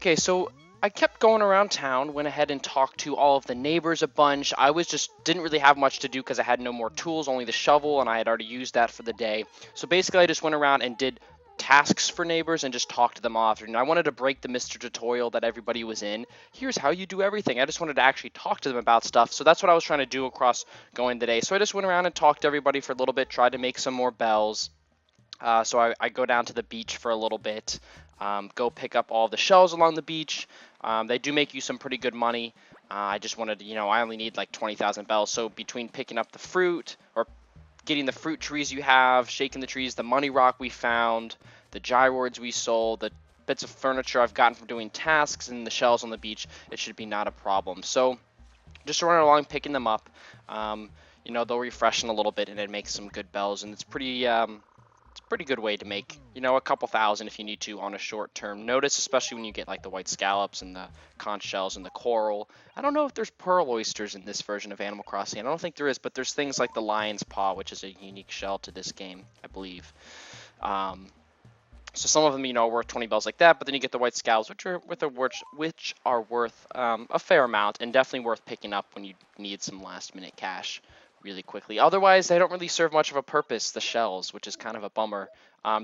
Okay, so I kept going around town, went ahead and talked to all of the neighbors a bunch. I was just didn't really have much to do because I had no more tools, only the shovel, and I had already used that for the day. So basically, I just went around and did tasks for neighbors and just talked to them often. I wanted to break the Mr. Tutorial that everybody was in. Here's how you do everything. I just wanted to actually talk to them about stuff. So that's what I was trying to do across going today. So I just went around and talked to everybody for a little bit, tried to make some more bells. So I go down to the beach for a little bit, go pick up all the shells along the beach. They do make you some pretty good money. I just wanted to, I only need like 20,000 bells. So between picking up the fruit or getting the fruit trees you have, shaking the trees, the money rock we found, the gyroids we sold, the bits of furniture I've gotten from doing tasks, and the shells on the beach, it should be not a problem. So just running along, picking them up. They'll refresh in a little bit, and it makes some good bells, and it's pretty good way to make, a couple thousand if you need to on a short-term notice, especially when you get like the white scallops and the conch shells and the coral. I don't know if there's pearl oysters in this version of Animal Crossing. I don't think there is, but there's things like the lion's paw, which is a unique shell to this game, I believe. So some of them, are worth 20 bells like that, but then you get the white scallops, which are worth a fair amount and definitely worth picking up when you need some last-minute cash really quickly. Otherwise, they don't really serve much of a purpose, the shells, which is kind of a bummer.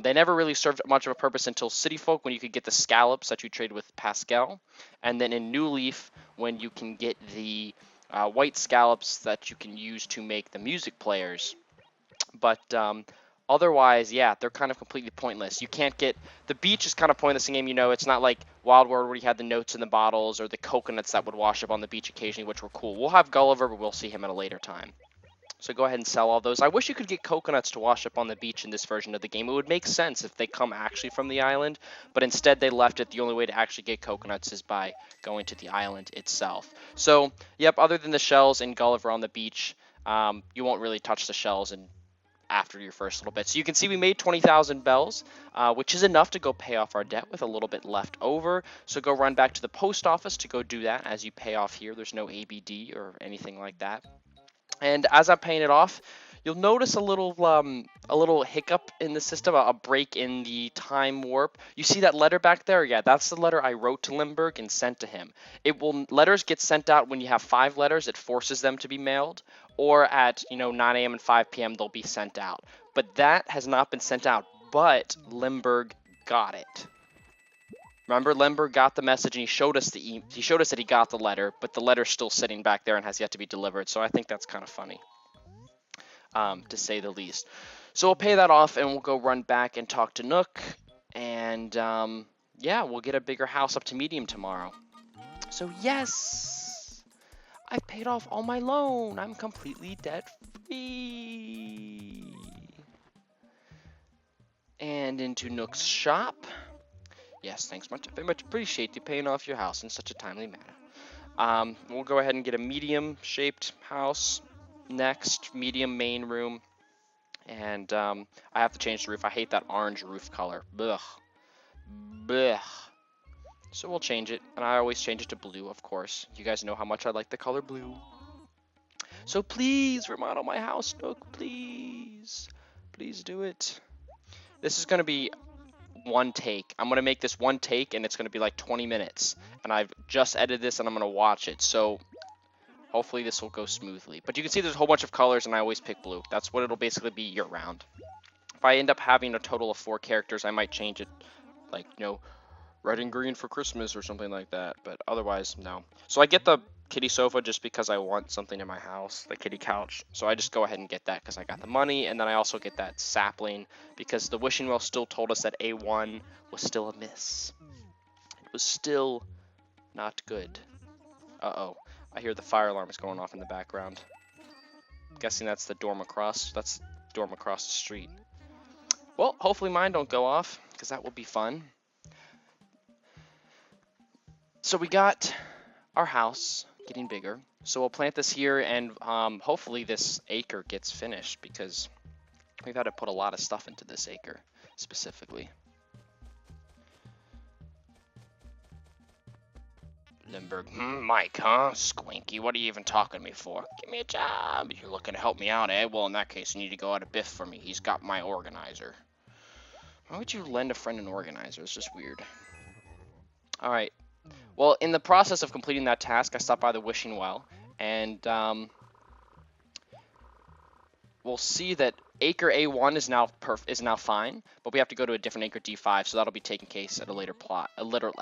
They never really served much of a purpose until City Folk, when you could get the scallops that you trade with Pascal, and then in New Leaf, when you can get the white scallops that you can use to make the music players. But otherwise, yeah, they're kind of completely pointless. You can't get the beach is kind of pointless in game. It's not like Wild World where you had the notes in the bottles or the coconuts that would wash up on the beach occasionally, which were cool. We'll have Gulliver, but we'll see him at a later time. So go ahead and sell all those. I wish you could get coconuts to wash up on the beach in this version of the game. It would make sense if they come actually from the island, but instead they left it. The only way to actually get coconuts is by going to the island itself. So, yep, other than the shells and Gulliver on the beach, you won't really touch the shells after your first little bit. So you can see we made 20,000 bells, which is enough to go pay off our debt with a little bit left over. So go run back to the post office to go do that as you pay off here. There's no ABD or anything like that. And as I'm paying it off, you'll notice a little hiccup in the system, a break in the time warp. You see that letter back there? Yeah, that's the letter I wrote to Limburg and sent to him. Letters get sent out when you have 5 letters. It forces them to be mailed, or at 9 a.m. and 5 p.m. they'll be sent out. But that has not been sent out. But Limburg got it. Remember, Limburg got the message and he showed us that he got the letter, but the letter's still sitting back there and has yet to be delivered. So I think that's kind of funny, to say the least. So we'll pay that off and we'll go run back and talk to Nook, and yeah, we'll get a bigger house up to medium tomorrow. So yes, I've paid off all my loan. I'm completely debt free. And into Nook's shop. Yes, thanks much. I very much appreciate you paying off your house in such a timely manner. We'll go ahead and get a medium-shaped house next, medium main room, and I have to change the roof. I hate that orange roof color. Blech. Blech. So we'll change it, and I always change it to blue, of course. You guys know how much I like the color blue. So please remodel my house, Nook, please. Please do it. This is going to be one take. I'm going to make this one take, and it's going to be like 20 minutes. And I've just edited this, and I'm going to watch it. So hopefully this will go smoothly. But you can see there's a whole bunch of colors, and I always pick blue. That's what it'll basically be year-round. If I end up having a total of 4 characters, I might change it, like, red and green for Christmas or something like that. But otherwise, no. So I get the kitty sofa just because I want something in my house, the kitty couch. So I just go ahead and get that because I got the money, and then I also get that sapling because the wishing well still told us that A1 was still a miss. It was still not good. Uh-oh. I hear the fire alarm is going off in the background. I'm guessing that's the dorm across. That's the dorm across the street. Well, hopefully mine don't go off because that will be fun. So we got our house getting bigger. So we'll plant this here, and hopefully this acre gets finished because we've had to put a lot of stuff into this acre specifically. Limburg, Mike, huh? Squinky, what are you even talking to me for? Give me a job. You're looking to help me out, eh? Well, in that case, you need to go out of Biff for me. He's got my organizer. Why would you lend a friend an organizer? It's just weird. Alright, Well, in the process of completing that task, I stopped by the wishing well, and we'll see that acre A1 is now fine, but we have to go to a different acre D5, so that'll be taking case at a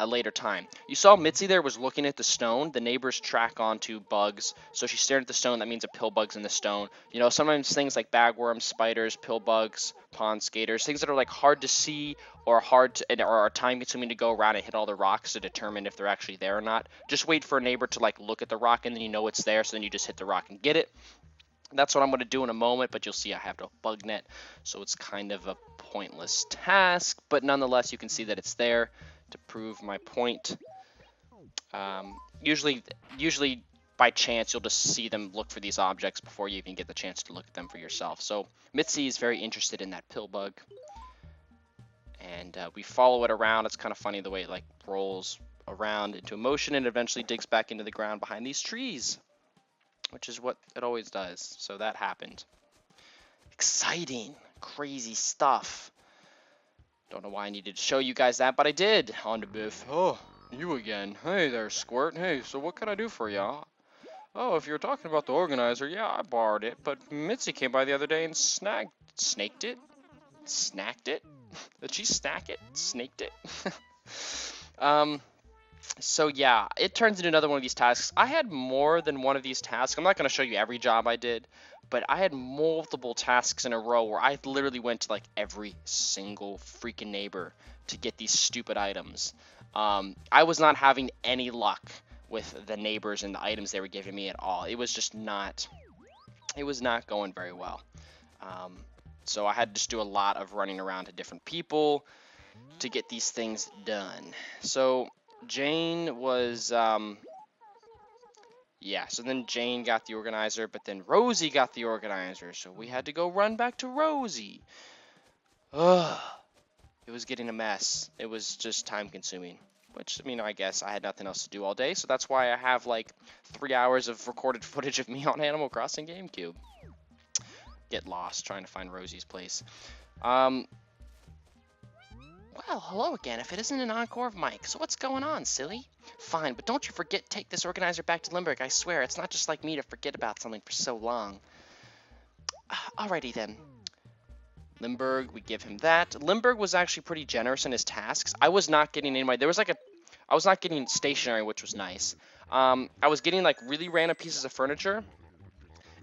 later time. You saw Mitzi there was looking at the stone. The neighbors track onto bugs, so she's staring at the stone. That means a pill bug's in the stone. You know, sometimes things like bagworms, spiders, pill bugs, pond skaters, things that are like hard to see or or are time consuming to go around and hit all the rocks to determine if they're actually there or not. Just wait for a neighbor to like look at the rock, and then you know it's there, so then you just hit the rock and get it. That's what I'm going to do in a moment, but you'll see I have no bug net, so it's kind of a pointless task, but nonetheless you can see that it's there to prove my point. Usually by chance you'll just see them look for these objects before you even get the chance to look at them for yourself. So Mitzi is very interested in that pill bug, and we follow it around. It's kind of funny the way it like rolls around into motion and eventually digs back into the ground behind these trees, which is what it always does. So that happened. Exciting, crazy stuff. Don't know why I needed to show you guys that, but I did. On to Biff. Oh, you again. Hey there, Squirt. Hey, so what can I do for ya? Oh, if you're talking about the organizer, yeah, I borrowed it, but Mitzi came by the other day and snaked it? Snacked it? Did she snack it? Snaked it? So yeah, it turns into another one of these tasks. I had more than one of these tasks. I'm not going to show you every job I did, but I had multiple tasks in a row where I literally went to like every single freaking neighbor to get these stupid items. I was not having any luck with the neighbors and the items they were giving me at all. It was just not, it was not going very well. So I had to just do a lot of running around to different people to get these things done. So Jane was, yeah, so then Jane got the organizer, but then Rosie got the organizer, so we had to go run back to Rosie. Ugh, it was getting a mess. It was just time consuming, which, I mean, I guess I had nothing else to do all day, so that's why I have like 3 hours of recorded footage of me on Animal Crossing Gamecube. Get lost trying to find Rosie's place. Well, hello again, if it isn't an encore of Mike. So what's going on, silly? Fine, but don't you forget to take this organizer back to Limburg, I swear. It's not just like me to forget about something for so long. Alrighty then. Limburg, we give him that. Limburg was actually pretty generous in his tasks. I was not getting anybody. There was like I was not getting stationery, which was nice. I was getting like really random pieces of furniture.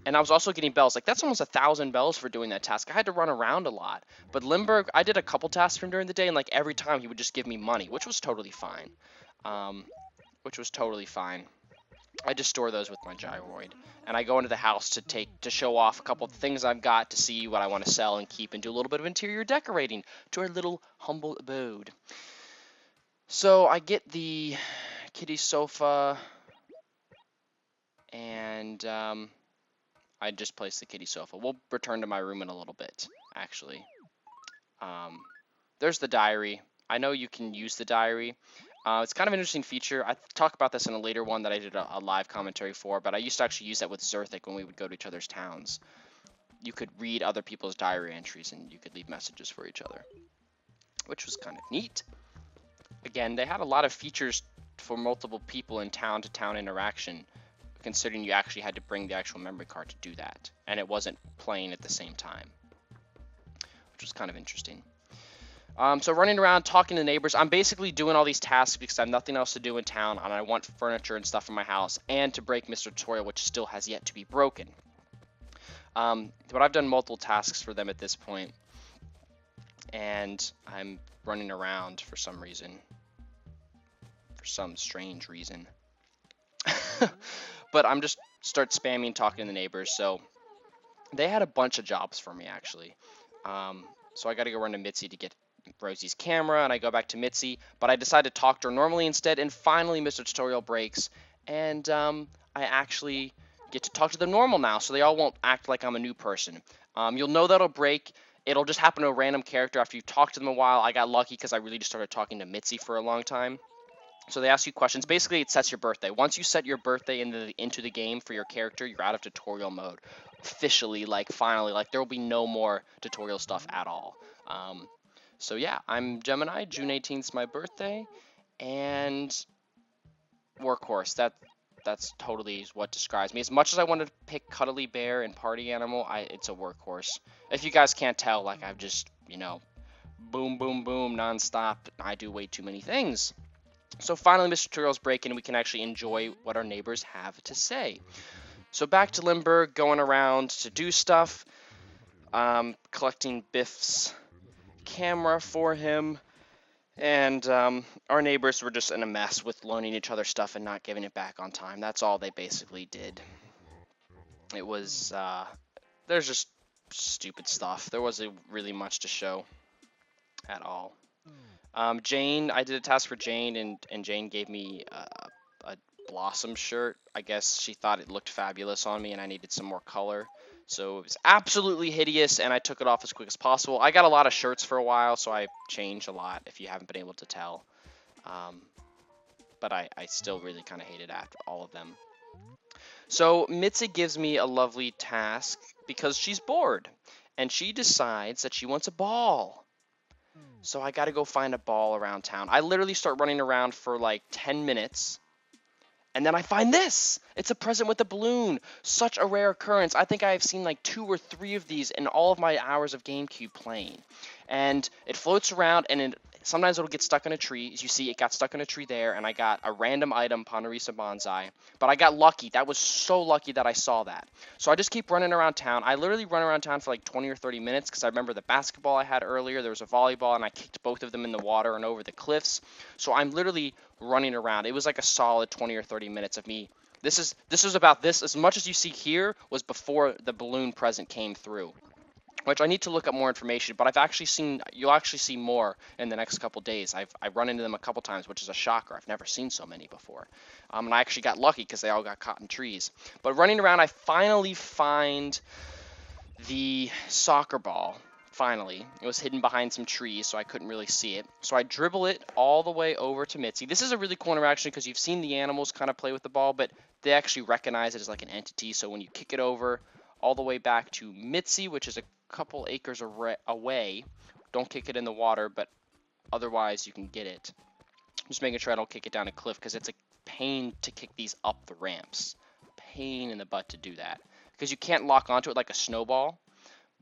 And I was also getting bells. Like, that's almost 1,000 bells for doing that task. I had to run around a lot. But Limburg, I did a couple tasks for him during the day, and, like, every time he would just give me money, which was totally fine. I just store those with my gyroid. And I go into the house to show off a couple of things I've got, to see what I want to sell and keep, and do a little bit of interior decorating to our little humble abode. So I get the kitty sofa, and I just placed the kitty sofa. We'll return to my room in a little bit, actually. There's the diary. I know you can use the diary. It's kind of an interesting feature. I talk about this in a later one that I did a live commentary for, but I used to actually use that with Zerthik when we would go to each other's towns. You could read other people's diary entries, and you could leave messages for each other, which was kind of neat. Again, they had a lot of features for multiple people in town-to-town interaction, considering you actually had to bring the actual memory card to do that, and it wasn't playing at the same time, which was kind of interesting. So running around, talking to neighbors, I'm basically doing all these tasks because I have nothing else to do in town, and I want furniture and stuff in my house, and to break Mr. Tutorial, which still has yet to be broken. But I've done multiple tasks for them at this point, and I'm running around for some reason, for some strange reason. But I'm just start spamming, talking to the neighbors. So they had a bunch of jobs for me, actually. So I got to go run to Mitzi to get Rosie's camera, and I go back to Mitzi, but I decide to talk to her normally instead, and finally Mr. Tutorial breaks, and I actually get to talk to them normal now, so they all won't act like I'm a new person. You'll know that'll break. It'll just happen to a random character after you've talked to them a while. I got lucky because I really just started talking to Mitzi for a long time. So they ask you questions. Basically, it sets your birthday. Once you set your birthday into the game for your character, you're out of tutorial mode. Officially, like, finally, like, there will be no more tutorial stuff at all. So yeah, I'm Gemini. June 18th is my birthday. And workhorse. That's totally what describes me. As much as I wanted to pick Cuddly Bear and Party Animal, it's a workhorse. If you guys can't tell, like I've just, boom, boom, boom, nonstop. I do way too many things. So finally, Mr. Tutorial's break, and we can actually enjoy what our neighbors have to say. So back to Limburg, going around to do stuff, collecting Biff's camera for him. And our neighbors were just in a mess with loaning each other stuff and not giving it back on time. That's all they basically did. It was, there's just stupid stuff. There wasn't really much to show at all. Jane, I did a task for Jane, and Jane gave me a Blossom shirt. I guess she thought it looked fabulous on me and I needed some more color. So it was absolutely hideous, and I took it off as quick as possible. I got a lot of shirts for a while, so I changed a lot, if you haven't been able to tell. But I still really kind of hated after all of them. So Mitzi gives me a lovely task because she's bored, and she decides that she wants a ball. So I got to go find a ball around town. I literally start running around for like 10 minutes. And then I find this. It's a present with a balloon. Such a rare occurrence. I think I have seen like 2 or 3 of these in all of my hours of Gamecube playing. And it floats around, and sometimes it'll get stuck in a tree. As you see, it got stuck in a tree there, and I got a random item, Ponderisa Bonsai. But I got lucky. That was so lucky that I saw that. So I just keep running around town. I literally run around town for like 20 or 30 minutes because I remember the basketball I had earlier. There was a volleyball, and I kicked both of them in the water and over the cliffs. So I'm literally running around. It was like a solid 20 or 30 minutes of me. This was about this. As much as you see here was before the balloon present came through, which I need to look up more information, but you'll actually see more in the next couple days. I've run into them a couple times, which is a shocker. I've never seen so many before. And I actually got lucky because they all got caught in trees. But running around, I finally find the soccer ball. Finally, it was hidden behind some trees, so I couldn't really see it. So I dribble it all the way over to Mitzi. This is a really cool interaction because you've seen the animals kind of play with the ball, but they actually recognize it as like an entity. So when you kick it over all the way back to Mitzi, which is a couple acres away, don't kick it in the water, but otherwise you can get it. Just making sure I don't kick it down a cliff because it's a pain to kick these up the ramps. Pain in the butt to do that because you can't lock onto it like a snowball,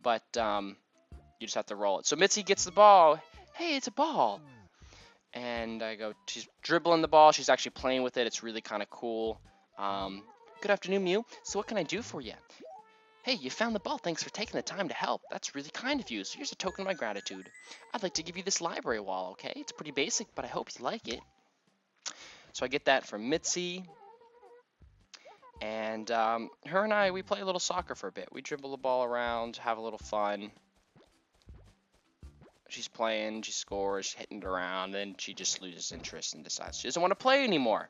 but you just have to roll it. So Mitzi gets the ball. Hey, it's a ball. And I go, she's dribbling the ball. She's actually playing with it. It's really kind of cool. Good afternoon, Mew. So what can I do for you? Hey, you found the ball. Thanks for taking the time to help. That's really kind of you. So here's a token of my gratitude. I'd like to give you this library wall, okay? It's pretty basic, but I hope you like it. So I get that from Mitzi. And her and I, we play a little soccer for a bit. We dribble the ball around, have a little fun. She's playing, she scores, hitting it around, then she just loses interest and decides she doesn't want to play anymore.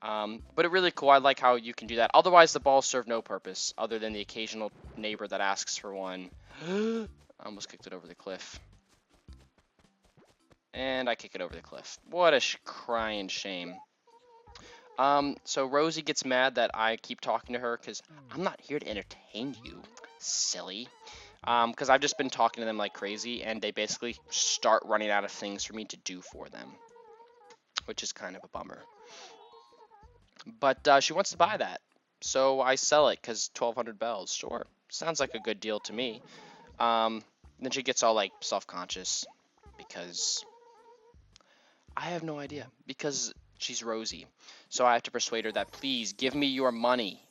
But it's really cool. I like how you can do that. Otherwise, the balls serve no purpose other than the occasional neighbor that asks for one. I almost kicked it over the cliff. And I kick it over the cliff. What a crying shame. So Rosie gets mad that I keep talking to her because I'm not here to entertain you, silly. Because I've just been talking to them like crazy, and they basically start running out of things for me to do for them, which is kind of a bummer. But she wants to buy that, so I sell it because 1,200 bells. Sure, sounds like a good deal to me. Then she gets all like self-conscious because I have no idea, because she's Rosie. So I have to persuade her that, please give me your money.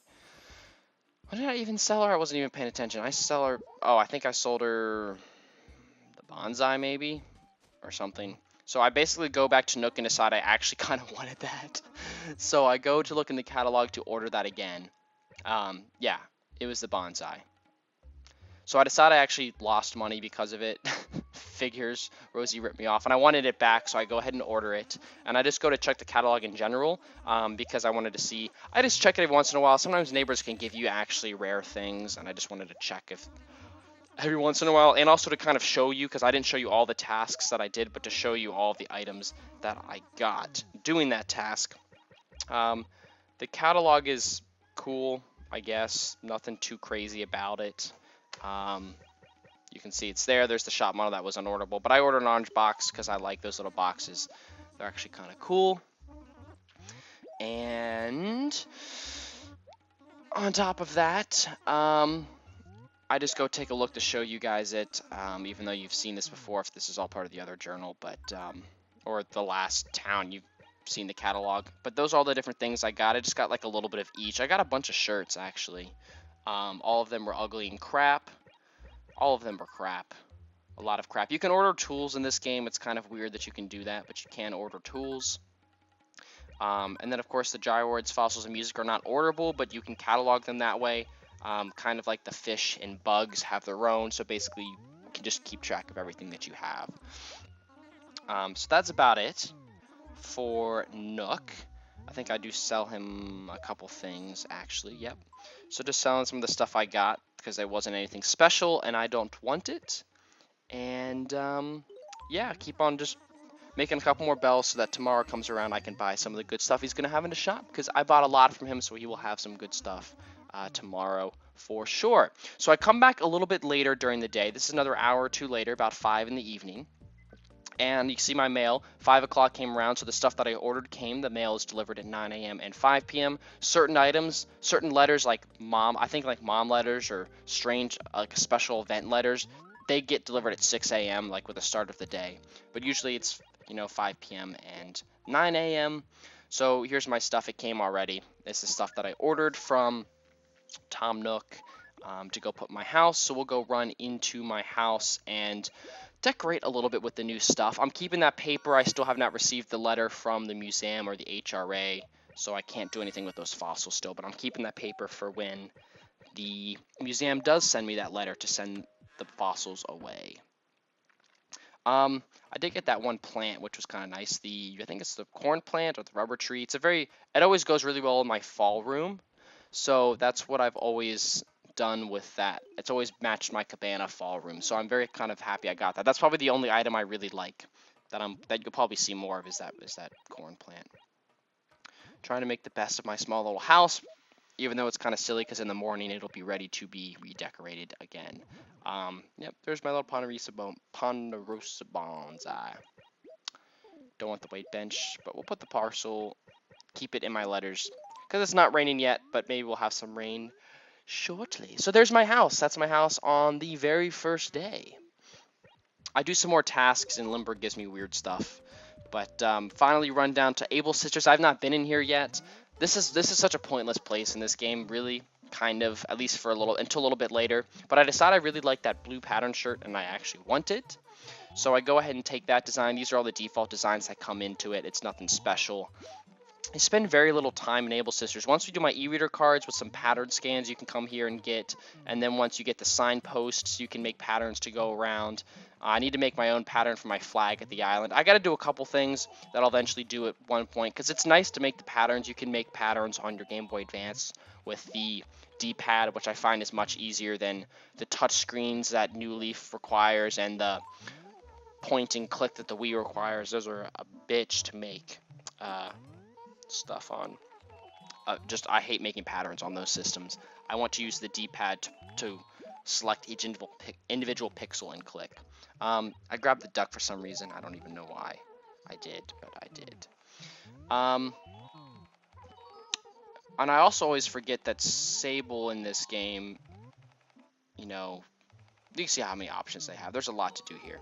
What did I even sell her? I wasn't even paying attention. I sell her, oh, I think I sold her the bonsai maybe, or something. So I basically go back to Nook and decide I actually kind of wanted that. So I go to look in the catalog to order that again. Yeah, it was the bonsai. So I decided I actually lost money because of it. Figures, Rosie ripped me off, and I wanted it back, so I go ahead and order it. And I just go to check the catalog in general, because I wanted to see. I just check it every once in a while. Sometimes neighbors can give you actually rare things, and I just wanted to check if every once in a while, and also to kind of show you, because I didn't show you all the tasks that I did, but to show you all the items that I got doing that task. The catalog is cool, I guess. Nothing too crazy about it. You can see it's there. There's the shop model that was unorderable, but I ordered an orange box because I like those little boxes. They're actually kind of cool. And on top of that, I just go take a look to show you guys it, even though you've seen this before, if this is all part of the other journal, but, or the last town, you've seen the catalog. But those are all the different things I got. I just got like a little bit of each. I got a bunch of shirts, actually. All of them were ugly and crap. All of them were crap. A lot of crap. You can order tools in this game. It's kind of weird that you can do that, but you can order tools. And then, of course, the gyroids, fossils, and music are not orderable, but you can catalog them that way. Kind of like the fish and bugs have their own, so basically you can just keep track of everything that you have. So that's about it for Nook. I think I do sell him a couple things, actually. Yep. So just selling some of the stuff I got because there wasn't anything special and I don't want it. And yeah, keep on just making a couple more bells so that tomorrow comes around I can buy some of the good stuff he's going to have in the shop, because I bought a lot from him, so he will have some good stuff tomorrow for sure. So I come back a little bit later during the day. This is another hour or two later, about 5 in the evening. And you see my mail. 5 o'clock came around, so the stuff that I ordered came. The mail is delivered at 9 a.m. and 5 p.m. Certain items, certain letters like mom, I think like mom letters or strange, like special event letters, they get delivered at 6 a.m. like with the start of the day. But usually it's, 5 p.m. and 9 a.m. So here's my stuff. It came already. This is stuff that I ordered from Tom Nook to go put in my house. So we'll go run into my house and decorate a little bit with the new stuff. I'm keeping that paper. I still have not received the letter from the museum or the HRA, so I can't do anything with those fossils still, but I'm keeping that paper for when the museum does send me that letter to send the fossils away. I did get that one plant, which was kind of nice. I think it's the corn plant or the rubber tree. It always goes really well in my fall room. So that's what I've always done with that. It's always matched my cabana fall room. So I'm very kind of happy I got that. That's probably the only item I really like that you'll probably see more of is that corn plant. Trying to make the best of my small little house, even though it's kind of silly because in the morning it'll be ready to be redecorated again. Yep, there's my little Ponderosa bonsai. Don't want the weight bench, but we'll put the parcel, keep it in my letters, because it's not raining yet, but maybe we'll have some rain shortly. So there's my house. That's my house on the very first day. I do some more tasks, and Limburg gives me weird stuff. But finally run down to Able Sisters. I've not been in here yet. This is such a pointless place in this game, really, kind of, at least for until a little bit later. But I decided I really like that blue pattern shirt, and I actually want it. So I go ahead and take that design. These are all the default designs that come into it. It's nothing special. I spend very little time in Able Sisters. Once we do my e-reader cards with some pattern scans you can come here and get, and then once you get the signposts, you can make patterns to go around. I need to make my own pattern for my flag at the island. I got to do a couple things that I'll eventually do at one point, because it's nice to make the patterns. You can make patterns on your Game Boy Advance with the D-pad, which I find is much easier than the touch screens that New Leaf requires and the point and click that the Wii requires. Those are a bitch to make stuff on. I hate making patterns on those systems. I want to use the D-pad to select each individual pixel and click. I grabbed the duck for some reason. I don't even know why I did, but I did. And I also always forget that Sable in this game, you can see how many options they have. There's a lot to do here.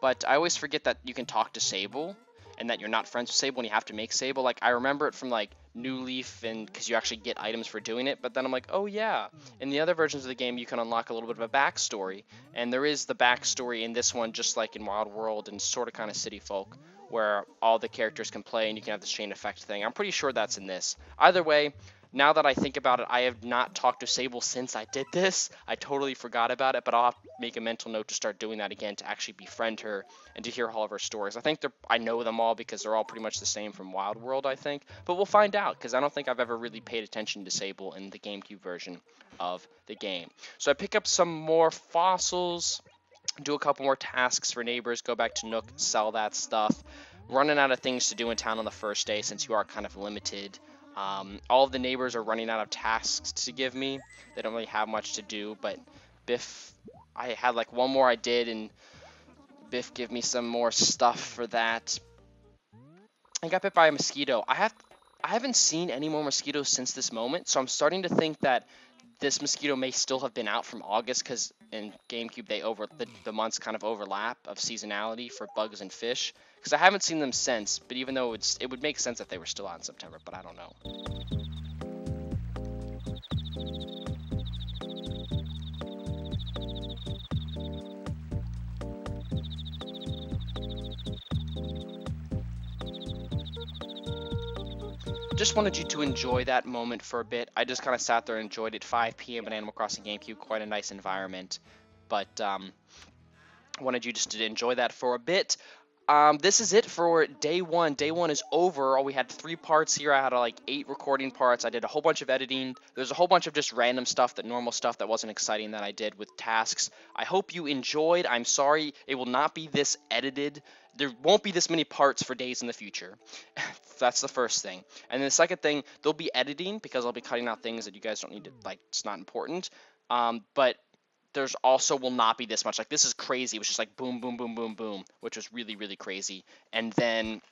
But I always forget that you can talk to Sable, and that you're not friends with Sable and you have to make Sable. Like, I remember it from, like, New Leaf, and because you actually get items for doing it, but then I'm like, oh yeah, in the other versions of the game you can unlock a little bit of a backstory, and there is the backstory in this one, just like in Wild World and sort of kind of City Folk, where all the characters can play and you can have this chain effect thing. I'm pretty sure that's in this. Either way, now that I think about it, I have not talked to Sable since I did this. I totally forgot about it, but I'll have to make a mental note to start doing that again to actually befriend her and to hear all of her stories. I know them all because they're all pretty much the same from Wild World, I think. But we'll find out, because I don't think I've ever really paid attention to Sable in the GameCube version of the game. So I pick up some more fossils, do a couple more tasks for neighbors, go back to Nook, sell that stuff. Running out of things to do in town on the first day since you are kind of limited. All of the neighbors are running out of tasks to give me. They don't really have much to do, but Biff, I had like one more I did, and Biff gave me some more stuff for that. I got bit by a mosquito. I haven't seen any more mosquitoes since this moment, so I'm starting to think that this mosquito may still have been out from August, because in Gamecube the months kind of overlap of seasonality for bugs and fish. Because I haven't seen them since, but even though it would make sense if they were still out in September, but I don't know. Just wanted you to enjoy that moment for a bit. I just kind of sat there and enjoyed it. 5 p.m. in Animal Crossing GameCube, quite a nice environment. But wanted you just to enjoy that for a bit. This is it for day one. Day one is over. We had 3 parts here. I had like 8 recording parts. I did a whole bunch of editing. There's a whole bunch of just random stuff, normal stuff that wasn't exciting that I did with tasks. I hope you enjoyed. I'm sorry it will not be this edited. There won't be this many parts for days in the future. That's the first thing. And then the second thing, there'll be editing, because I'll be cutting out things that you guys don't need to, like, it's not important. But there's also will not be this much. Like, this is crazy. It was just like boom, boom, boom, boom, boom, which was really, really crazy. And then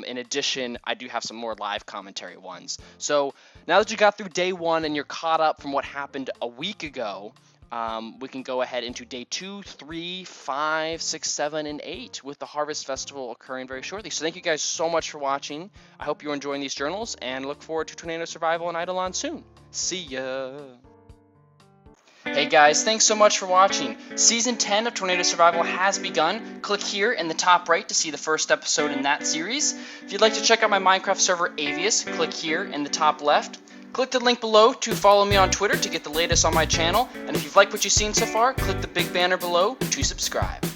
in addition, I do have some more live commentary ones. So now that you got through day one and you're caught up from what happened a week ago, we can go ahead into day 2, 3, 5, 6, 7, and 8 with the Harvest Festival occurring very shortly. So thank you guys so much for watching. I hope you're enjoying these journals, and look forward to Tornado Survival and Eidolon soon. See ya! Hey guys, thanks so much for watching. Season 10 of Tornado Survival has begun. Click here in the top right to see the first episode in that series. If you'd like to check out my Minecraft server Avius, click here in the top left. Click the link below to follow me on Twitter to get the latest on my channel. And if you've liked what you've seen so far, click the big banner below to subscribe.